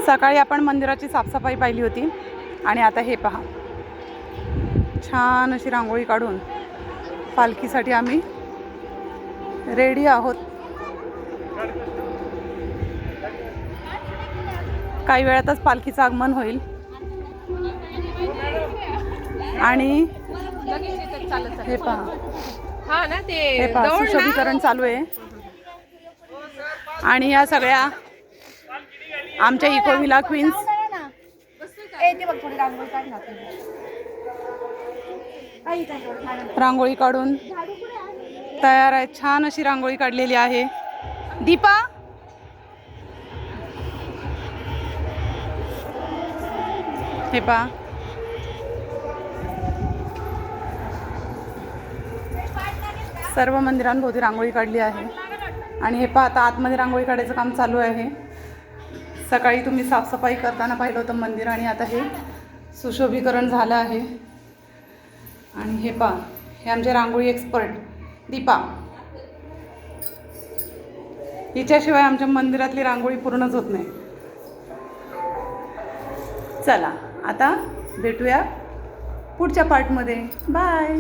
सकाळी आपण मंदिराची साफसफाई पाहिली होती आणि आता हे पहा, छान अशी रांगोळी काढून पालखीसाठी आम्ही रेडी आहोत. काही वेळातच पालखीचं आगमन होईल आणि हे पहा, हे पहा सुशोभीकरण चालू आहे. आणि या सगळ्या आमच्या इको व्हिला क्वीन्स रांगोळी काढून तयार आहे. छान अशी रांगोळी काढलेली आहे. दीपा, हे पहा, सर्व मंदिरांभोवती रांगोळी काढली आहे. आणि हे पहा, आता आतमध्ये रांगोळी काढायचं काम चालू आहे. सकाळी तुम्ही साफसफाई करताना पाहिलं होतं मंदिर आणि आता हे सुशोभीकरण झालं आहे. आणि हे पहा, हे आमचे रांगोळी एक्सपर्ट दीपा, हिच्याशिवाय आमच्या मंदिरातली रांगोळी पूर्णच होत नाही. चला आता भेटूया पुढच्या पार्टमध्ये. बाय.